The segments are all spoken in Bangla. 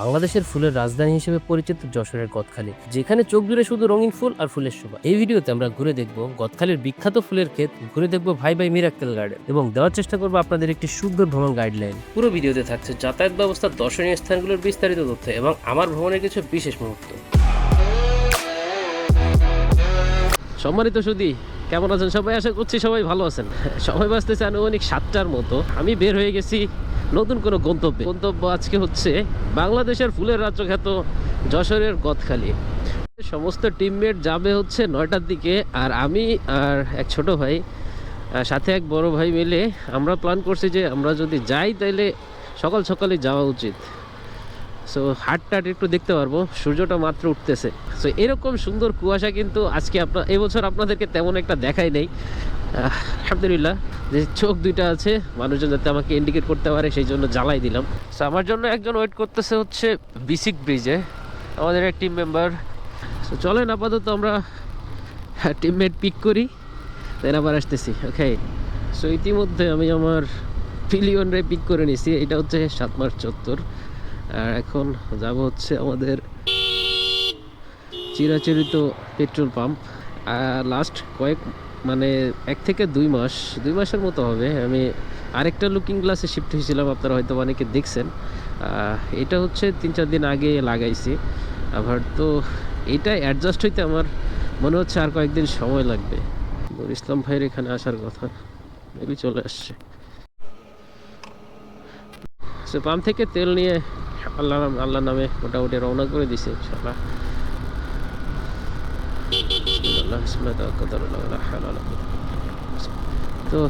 বাংলাদেশের ফুলের রাজধানী হিসেবে পরিচিত যশোরের গদখালি, যেখানে চোখ জুড়ে শুধু রঙিন ফুল আর ফুলের শোভা। এই ভিডিওতে আমরা ঘুরে দেখব গদখালির বিখ্যাত ফুলের ক্ষেত, ঘুরে দেখব ভাই ভাই মিরাক্কেল গার্ডেন এবং দেওয়ার চেষ্টা করবো আপনাদের একটি সুন্দর ভ্রমণ গাইডলাইন। পুরো ভিডিওতে থাকছে যাতায়াত ব্যবস্থা, দর্শনীয় স্থানগুলোর বিস্তারিত তথ্য এবং আমার ভ্রমণের কিছু বিশেষ মুহূর্ত। সম্মানিত সুধী, কেমন আছেন সবাই? আশা করছি সবাই ভালো আছেন। সময় বাঁচতেছে আনুমানিক 7টার মতো। আমি বের হয়ে গেছি নতুন কোনো গন্তব্য আজকে হচ্ছে বাংলাদেশের ফুলের রাজ্য খ্যাত যশোরের গদখালি। সমস্ত টিমমেট যাবে হচ্ছে 9টার দিকে, আর আমি আর এক ছোট ভাই সাথে এক বড় ভাই মিলে আমরা প্ল্যান করছি যে আমরা যদি যাই তাইলে সকাল সকালে যাওয়া উচিত। সো হাটটাট একটু দেখতে পারবো, সূর্যটা মাত্র উঠতেছে। সো এরকম সুন্দর কুয়াশা কিন্তু আজকে এবছর আপনাদেরকে তেমন একটা দেখাই নেই। আলহামদুলিল্লাহ, যে চোখ দুইটা আছে, মানুষজন যাতে আমাকে ইন্ডিকেট করতে পারে সেই জন্য জ্বালাই দিলাম। সো আমার জন্য একজন ওয়েট করতেছে হচ্ছে বিসিক ব্রিজে, আমাদের এক টিম মেম্বার। সো চলেন আপাতত আমরা টিমমেট পিক করি, দেন আবার আসতেছি। ওকে, সো ইতিমধ্যে আমি আমার পিলিয়নরে পিক করে নিছি। এটা হচ্ছে 7 মার্চ চত্বর। আর এখন যাব হচ্ছে আমাদের চিরাচরিত পেট্রোল পাম্প। লাস্ট মানে 1 থেকে 2 মাসের মতো হবে আমি আরেকটা লুকিং গ্লাসে শিফট হয়েছিলাম। আপনারা হয়তো অনেকে দেখছেন, এটা হচ্ছে 3-4 দিন আগে লাগাইছি। আবার তো এটা অ্যাডজাস্ট হইতে আমার মনে হচ্ছে আর কয়েকদিন সময় লাগবে। নুর ইসলাম ভাইয়ের এখানে আসার কথা, মেবি চলে আসছে। সো পাম্প থেকে তেল নিয়ে আল্লাহ নামে মোটামুটি রওনা করে দিছে ইনশাআল্লাহ। তো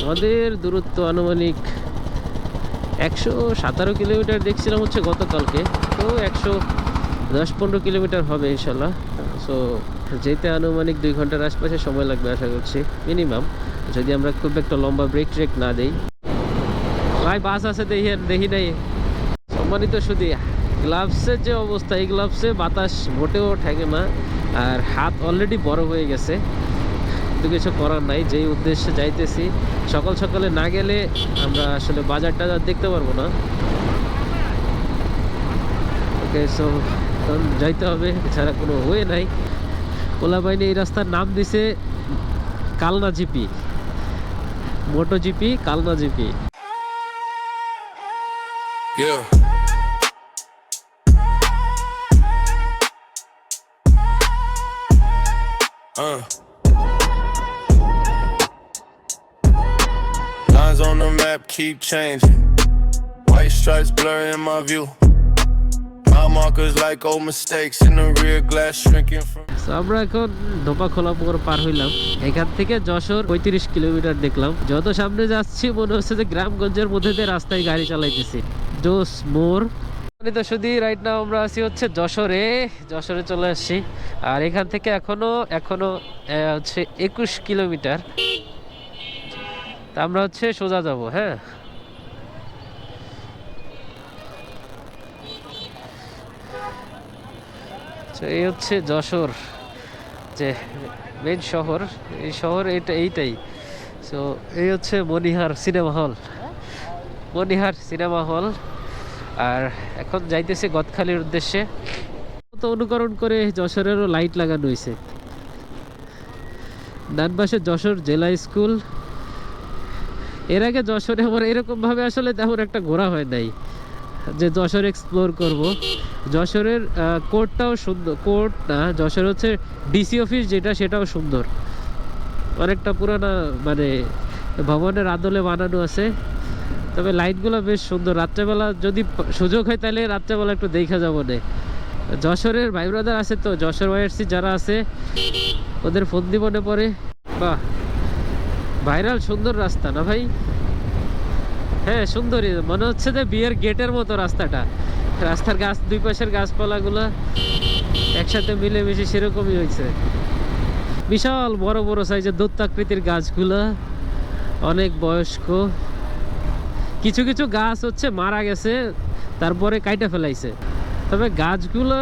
আমাদের দূরত্ব আনুমানিক 117 কিলোমিটার দেখছিলাম হচ্ছে গতকালকে। তো 110-15 কিলোমিটার হবে ইনশাল্লাহ। সো যেতে আনুমানিক 2 ঘন্টার আশপাশে সময় লাগবে আশা করছি মিনিমাম, যদি আমরা খুব একটা লম্বা ব্রেক ট্রেক না দেই। ভাই বাস আছে দেখি নাই। সম্মানিত সুধী, গ্লাভসের যে অবস্থা, এই গ্লাভসে বাতাস মোটেও ঠেকে না, আর হাত অলরেডি বড় হয়ে গেছে। কিন্তু কিছু করার নাই, যেই উদ্দেশ্যে যাইতেছি সকাল সকালে না গেলে আমরা আসলে বাজার টাজার দেখতে পারবো না। ওকে, সো যাইতে হবে, এছাড়া কোনো ওয়ে নাই। ওলা বাহিনী এই রাস্তার নাম দিছে Kalna GP, moto GP, Kalna GP. Yeah. Lines on the map keep changing. White stripes blurring my view. My markers like old mistakes in the rear glass shrinking from. আমরা এখন ধোপা খোলাপুর পার হইলাম। এখান থেকে যশোর 35 কিলোমিটার দেখলাম। যত সামনে যাচ্ছি মনে হচ্ছে যে গ্রামগঞ্জের মধ্যে দিয়ে রাস্তায় গাড়ি চালাইতেছি। জোস মোর শুধু রাইট নাও আমরা আছি হচ্ছে যশোরে চলে আসছি। আর এখান থেকে এখনো হচ্ছে 21 কিলোমিটার। তা আমরা হচ্ছে সোজা যাব। হ্যাঁ, এই হচ্ছে যশোর যে মেন শহর। এই শহর এইটাই। সো এই হচ্ছে মনিহার সিনেমা হল। আর এখন যাইতেছে গদখালির উদ্দেশ্যে। তো অনুকরণ করে যশোরেরও লাইট লাগানো হয়েছে। ডান পাশে যশোর জেলা স্কুল। এর আগে যশোরে আমার এরকম ভাবে আসলে তেমন একটা ঘোরা হয় নাই যে যশোর এক্সপ্লোর করব। যশোরের কোর্টটাও সুন্দর, কোর্ট না, যশোর হচ্ছে ডিসি অফিস যেটা, সেটাও সুন্দর। অনেকটা পুরানা, মানে ভবনের আদলে বানানো আছে। তবে লাইটগুলো বেশ সুন্দর। রাত্রেবেলা যদি সুযোগ হয় তাহলে রাত্রেবেলা একটু দেখা যাবো না। যশোরের ভাই ব্রাদার আছে, তো যশোর ওয়াইআরসি যারা আছে ওদের ফোন দিব মনে পড়ে। বাহ, ভাইরাল সুন্দর রাস্তা না ভাই? হ্যাঁ, সুন্দরই মনে হচ্ছে যে বিয়ের গেটের মতো রাস্তাটা। রাস্তার দুই পাশের গাছপালাগুলো একসাথে মিলেমিশে সেরকমই হয়েছে। বিশাল বড় বড় সাইজের দৈত্যাকৃতির গাছগুলো, অনেক বয়স্ক। কিছু কিছু গাছ হচ্ছে মারা গেছে, তারপরে কাইটা ফেলাইছে। তবে গাছগুলো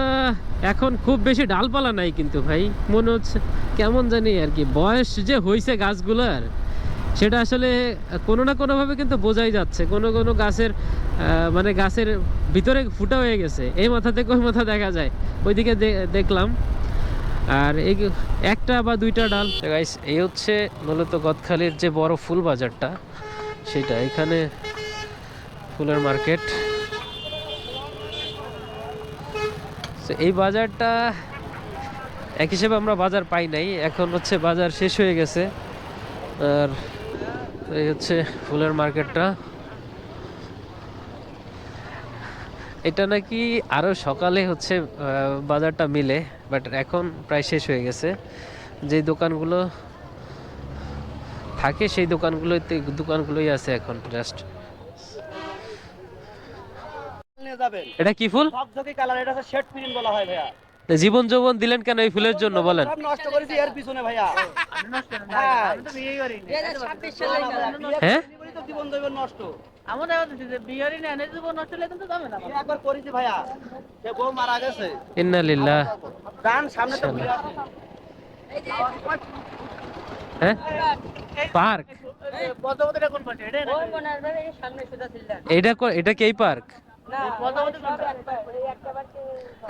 এখন খুব বেশি ডালপালা নাই কিন্তু ভাই, মনে হচ্ছে কেমন জানি আর কি, বয়স যে হয়েছে গাছগুলোর সেটা আসলে কোনো না কোনোভাবে কিন্তু বোঝাই যাচ্ছে, কোনো কোনো গাছের মানে গাছের ভিতরে ফুটা হয়ে গেছে, এই মাথা থেকে ওই মাথা দেখা যায়, ওইদিকে দেখলাম। আর এই একটা বা দুইটা ডাল। গাইস, এই হচ্ছে মূলত গদখালির যে বড় ফুল বাজারটা, সেটা এখানে ফুলের মার্কেট। এই বাজারটা এক হিসেবে আমরা বাজার পাই নাই, এখন হচ্ছে বাজার শেষ হয়ে গেছে। আর এই হচ্ছে ফুলের মার্কেটটা। এটা নাকি আরো সকালে হচ্ছে বাজারটা মিলে, বাট এখন প্রায় শেষ হয়ে গেছে। যে দোকানগুলো থাকে সেই দোকানগুলোই আছে এখন জাস্ট। এটা কি ফুল? ঝকঝকে কালার, এটা হচ্ছে শেড প্রিন্ট বলা হয় ভাইয়া। জীবন যৌবন দিলেন কেন এই ফুলের জন্য বলেন? সব নষ্ট করেছি এর পিছনে ভাইয়া। আমি নষ্ট না, আমি তো বিয়েই করিনি। 2026 সালে হ্যাঁ, তো জীবন দৈবন নষ্ট। এমন হচ্ছে যে বিয়েরই না এনে জীবন নষ্ট হলে কিন্তু যাবে না। আমি একবার করেছি ভাইয়া, সে বউ মারা গেছে। ইন্না লিল্লাহ। গান সামনে তো ঘুরে আছে। হ্যাঁ, পার্ক। পদ্মাবতীটা কোন পাশে? এটা না? সামনে সেটা ছিল। এটা কি এই পার্ক? পদ্মাবতী কোনটা?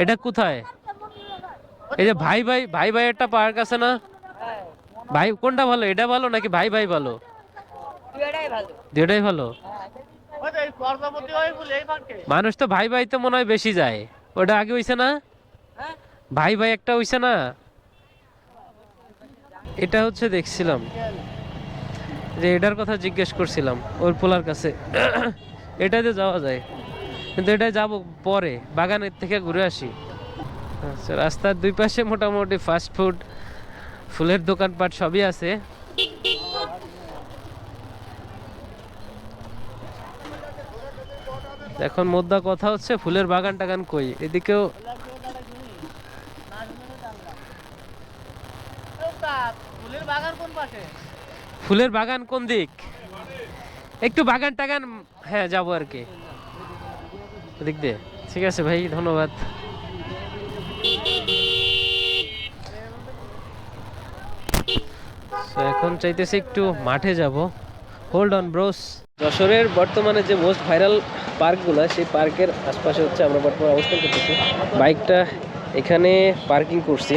এটা কোথায়? এই যে ভাই ভাই ভাই ভাই একটা পার্ক আছে না? ভাই কোনটা ভালো, এটা ভালো নাকি ভাই ভাই ভালো? দুইটাই ভালো। দুটাই ভালো। ওই তো এই পদ্মাবতী ওই বলে এই পার্কে। মানুষ তো ভাই ভাই তো মনে হয় বেশি যায়, ওটা আগে হইছে না? ভাই ভাই একটা হইছে না? এটা হচ্ছে দেখছিলাম যে এটার কথা জিজ্ঞেস করছিলাম ওর পোলার কাছে, এটাতে যাওয়া যায়, কিন্তু এটাই যাব পরে, বাগানের থেকে ঘুরে আসি। আচ্ছা, রাস্তার দুই পাশে মোটামুটি ফাস্ট ফুড, ফুলের দোকানপাট সবই আছে। এখন মোদ্দা কথা হচ্ছে ফুলের বাগান টাগান কই, এদিকেও ফুলের বাগান কোন পাশে? ফুলের বাগান কোন দিক, একটু বাগান টাগান, হ্যাঁ যাবো আর কি ওদিক দিয়ে। ঠিক আছে ভাই, ধন্যবাদ। এখন চাইতেছি একটু মাঠে যাব। Hold on bros. যশোরের বর্তমানে যে মোস্ট ভাইরাল পার্কগুলো, সেই পার্কের আশপাশে হচ্ছে আমরা বর্তমানে অবস্থান করতেছি। বাইকটা এখানে পার্কিং করছি,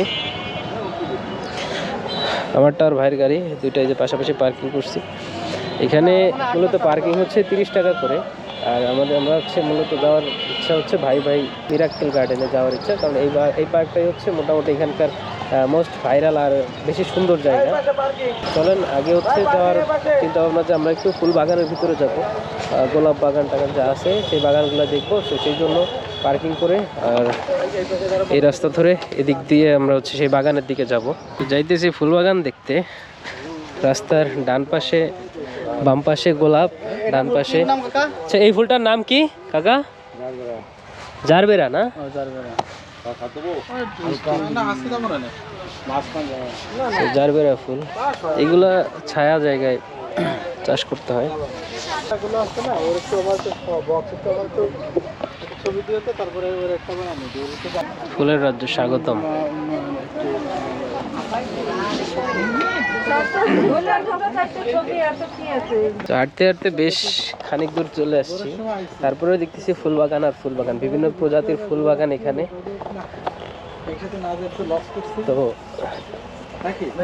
আমারটা আর ভাইয়ের গাড়ি দুইটাই যে পাশাপাশি পার্কিং করছি। এখানে মূলত পার্কিং হচ্ছে 30 টাকা করে। আর আমরা হচ্ছে মূলত যাওয়ার ইচ্ছা হচ্ছে ভাই ভাই মিরাক্কেল গার্ডেনে যাওয়ার ইচ্ছা, কারণ এই পার্কটাই হচ্ছে মোটামুটি এখানকার মোস্ট ভাইরাল আর বেশি সুন্দর জায়গা। চলেন আগে হচ্ছে যাওয়ার চিন্তা ভাবনা যে আমরা একটু ফুল বাগানের ভিতরে যাব, গোলাপ বাগান টাগান যা আছে সেই বাগানগুলো দেখবো, সেই জন্য পার্কিং করে আর এই রাস্তা ধরে এদিক দিয়ে আমরা হচ্ছে সেই বাগানের দিকে যাব। যাইতেছি ফুল বাগান দেখতে। রাস্তার ডান পাশে বাম পাশে গোলাপ, ডান পাশে। আচ্ছা, এই ফুলটার নাম কি কাকা? জারবেরা না? জারবেরা ফুল, এগুলা ছায়া জায়গায় চাষ করতে হয়। ফুলের রাজ্য স্বাগতম। হাঁটতে হাঁটতে বেশ খানিক দূর চলে আসছি, তারপরে দেখতেছি ফুল বাগান আর ফুল বাগান, বিভিন্ন প্রজাতির ফুল বাগান এখানে। তো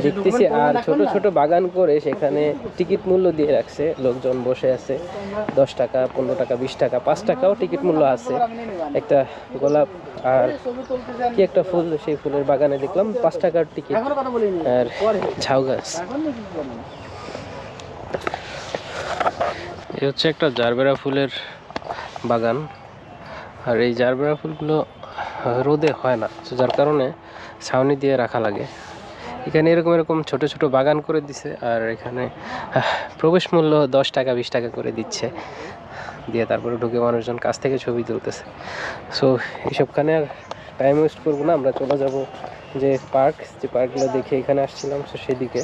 দেখতেছি আর ছোট ছোট বাগান করে সেখানে টিকিট মূল্য দিয়ে রাখছে, লোকজন বসে আছে। 10 টাকা, 15 টাকা, 20 টাকা, 5 টাকাও টিকিট মূল্য আছে। একটা গোলাপ আর কি একটা ফুল, সেই ফুলের বাগানে দেখলাম 5 টাকার টিকিট। আর ঝাউ গাছ, এই হচ্ছে একটা জারবেরা ফুলের বাগান। আর এই জারবেরা ফুলগুলো রোদে হয় না, যার কারণে ছাউনি দিয়ে রাখা লাগে। এখানে এরকম ছোট ছোট বাগান করে দিছে, আর এখানে প্রবেশ মূল্য 10 টাকা 20 টাকা করে দিচ্ছে, দিয়ে তারপরে ঢুকে মানুষজন কাছ থেকে ছবি তুলতেছে। সো এইসবখানে আর টাইম ওয়েস্ট করবো না, আমরা চলে যাব যে পার্কগুলো দেখে এখানে আসছিলাম, সো সেদিকে।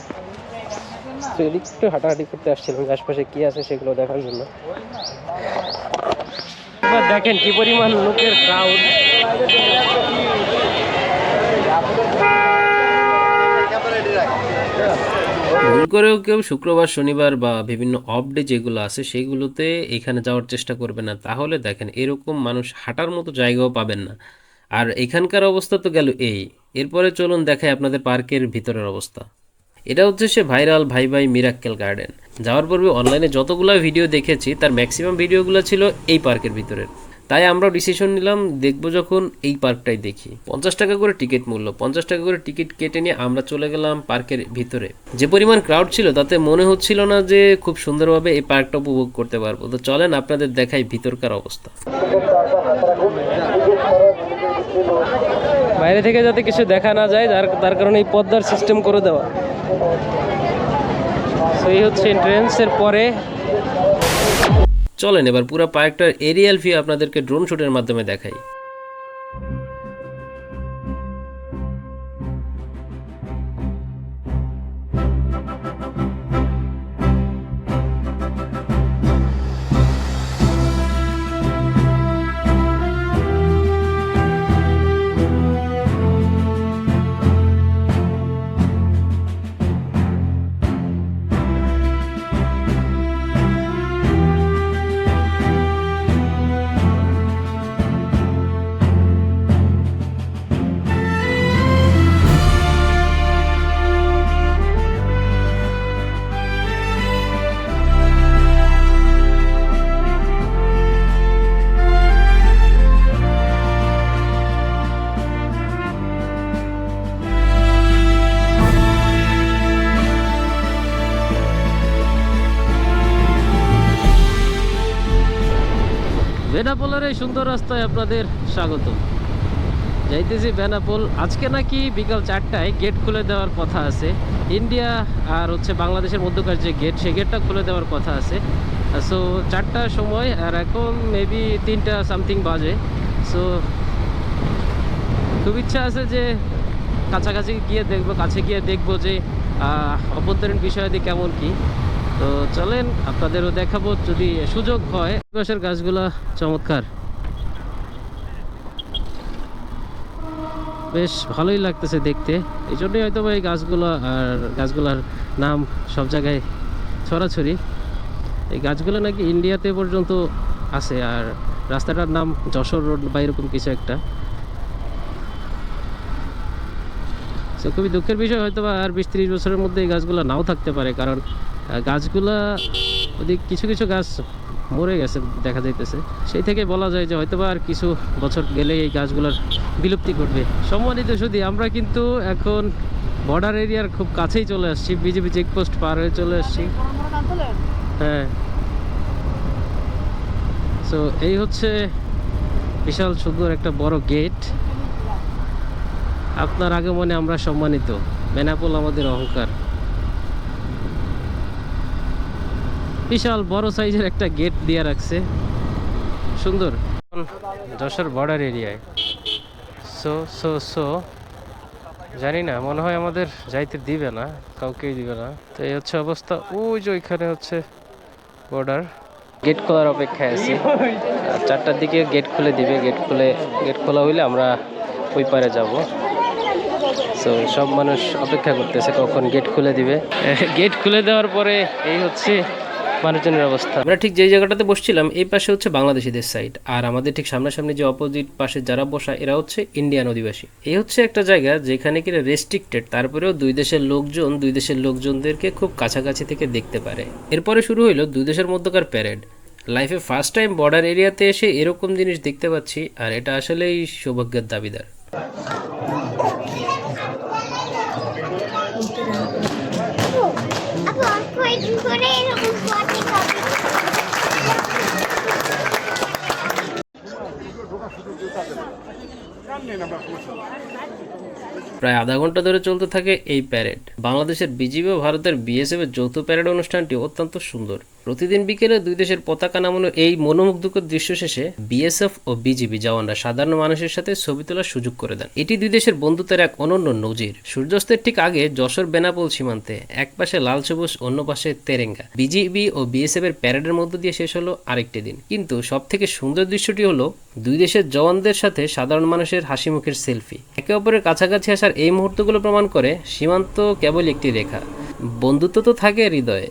তো এদিক একটু হাঁটাহাঁটি করতে আসছিলাম, আশপাশে কি আছে সেগুলো দেখার জন্য। এবার দেখেন কি পরিমাণ লোকের ক্রাউড। ভুল করেও কেউ শুক্রবার শনিবার বা বিভিন্ন অফ ডে যেগুলো আছে সেগুলোতে এখানে যাওয়ার চেষ্টা করবে না, তাহলে দেখেন এরকম মানুষ হাঁটার মতো জায়গাও পাবেন না। আর এখানকার অবস্থা তো গেল এই, এরপরে চলুন দেখাই আপনাদের পার্কের ভিতরের অবস্থা। এটা হচ্ছে সে ভাইরাল ভাই ভাই মিরাক্কেল গার্ডেন। যাওয়ার পূর্বে অনলাইনে যতগুলো ভিডিও দেখেছি তার ম্যাক্সিমাম ভিডিওগুলো ছিল এই পার্কের ভিতরের, তাই আমরা ডিসিশন নিলাম দেখবো যখন এই পার্কটাই দেখি। 50 টাকা করে টিকিট মূল্য, 50 টাকা করে টিকিট কেটে নিয়ে আমরা চলে গেলাম পার্কের ভিতরে। যে পরিমাণ ক্রাউড ছিল তাতে মনে হচ্ছিল না যে খুব সুন্দরভাবে এই পার্কটা উপভোগ করতে পারবো। তো চলেন আপনাদের দেখাই ভিতরকার অবস্থা। বাইরে থেকে যাতে কিছু দেখা না যায় তার কারণে এই পর্দার সিস্টেম করে দেওয়া। তো এই হচ্ছে এন্ট্রেন্সের পরে। চলেন এবার পুরো পার্কটার এরিয়াল ভিউ আপনাদেরকে ড্রোন শুটের মাধ্যমে দেখাই। বেনাপোলের এই সুন্দর রাস্তায় আপনাদের স্বাগত। যাইতেছি বেনাপোল। আজকে নাকি বিকাল 4টায় গেট খুলে দেওয়ার কথা আছে। ইন্ডিয়া আর হচ্ছে বাংলাদেশের মধ্যকার যে গেট, সেই গেটটা খুলে দেওয়ার কথা আছে। সো 4টার সময়, আর এখন মেবি 3টা সামথিং বাজে। সো খুব ইচ্ছা আছে যে কাছাকাছি গিয়ে দেখবো, কাছে গিয়ে দেখবো যে অভ্যন্তরীণ বিষয়াদি কেমন কি। তো চলেন আপনাদেরও দেখাবো যদি সুযোগ হয়। পাশের গাছগুলা চমৎকার, বেশ ভালোই লাগতেছে দেখতে। এই জন্যই হয়তো এই গাছগুলো আর গাছগুলার নাম সব জায়গায় ছড়াছড়ি। এই গাছগুলো নাকি ইন্ডিয়াতে পর্যন্ত আছে, আর রাস্তাটার নাম যশোর রোড বা এরকম কিছু একটা। তো খুবই দুঃখের বিষয়, হয়তো বা আর 20-30 বছরের মধ্যে এই গাছগুলো নাও থাকতে পারে, কারণ গাছগুলা ওদিক কিছু কিছু গাছ মরে গেছে দেখা যাইতেছে। সেই থেকে বলা যায় যে হয়তো বা আর কিছু বছর গেলে এই গাছগুলোর বিলুপ্তি ঘটবে। সম্মানিত শুধু আমরা কিন্তু এখন বর্ডার এরিয়ার খুব কাছেই চলে আসছি, বিজিবি চেকপোস্ট পার হয়ে চলে আসছি। হ্যাঁ, সো এই হচ্ছে বিশাল সুন্দর একটা বড় গেট। আপনার আগমনে আমরা সম্মানিত, বেনাপোল আমাদের অহংকার। বিশাল বড় সাইজের একটা গেট দিয়ে রাখছে, সুন্দর। যশোর বর্ডার এরিয়ায়। সো সো সো জানি না, মনে হয় আমাদের যাইতে দিবে না, কাউকেই দিবে না। তো এই হচ্ছে অবস্থা। ওই যে ওইখানে হচ্ছে বর্ডার। গেট খোলার অপেক্ষায় আছি। 4টার দিকে গেট খুলে দিবে। গেট খোলা হইলে আমরা ওই পারে যাব। তো সব মানুষ অপেক্ষা করতেছে কখন গেট খুলে দিবে। গেট খুলে দেওয়ার পরে এই হচ্ছে মানুষজনের অবস্থা। আমরা ঠিক যে জায়গাটাতে বসছিলাম এই পাশে হচ্ছে বাংলাদেশিদের সাইড, আর আমাদের ঠিক সামনাসামনি যে অপোজিট পাশে যারা বসা এরা হচ্ছে ইন্ডিয়ান অধিবাসী। এই হচ্ছে একটা জায়গা যেখানে কিনা রেস্ট্রিক্টেড, তারপরেও দুই দেশের লোকজনদেরকে খুব কাছাকাছি থেকে দেখতে পারে। এরপরে শুরু হইলো দুই দেশের মধ্যকার প্যারেড। লাইফে ফার্স্ট টাইম বর্ডার এরিয়াতে এসে এরকম জিনিস দেখতে পাচ্ছি, আর এটা আসলেই সৌভাগ্যের দাবিদার। প্রায় আধা ঘন্টা ধরে চলতে থাকে এই প্যারেড। বাংলাদেশের বিজিবি ও ভারতের বিএসএফ এর যৌথ প্যারেড অনুষ্ঠানটি অত্যন্ত সুন্দর। প্রতিদিন বিকেলে দুই দেশের পতাকা নামানো এই মনোমুগ্ধকর দৃশ্য শেষে বিএসএফ ও বিজিবি জওয়ানরা সাধারণ মানুষের সাথে ছবি তোলার সুযোগ করে দেন। এটি দুই দেশের বন্ধুত্বের এক অনন্য নজির। সূর্যাস্তের ঠিক আগে যশোর বেনাপোল সীমান্তে এক পাশে লাল সবুজ, অন্য পাশে তেরেঙ্গা, বিজিবি ও বিএসএফ এর প্যারেডের মধ্য দিয়ে শেষ হলো আরেকটি দিন। কিন্তু সব থেকে সুন্দর দৃশ্যটি হলো দুই দেশের জওয়ানদের সাথে সাধারণ মানুষের হাসি মুখের সেলফি। একে অপরের কাছাকাছি আসার এই মুহূর্তগুলো প্রমাণ করে সীমান্ত কেবল একটি রেখা, বন্ধুত্ব তো থাকে হৃদয়ে।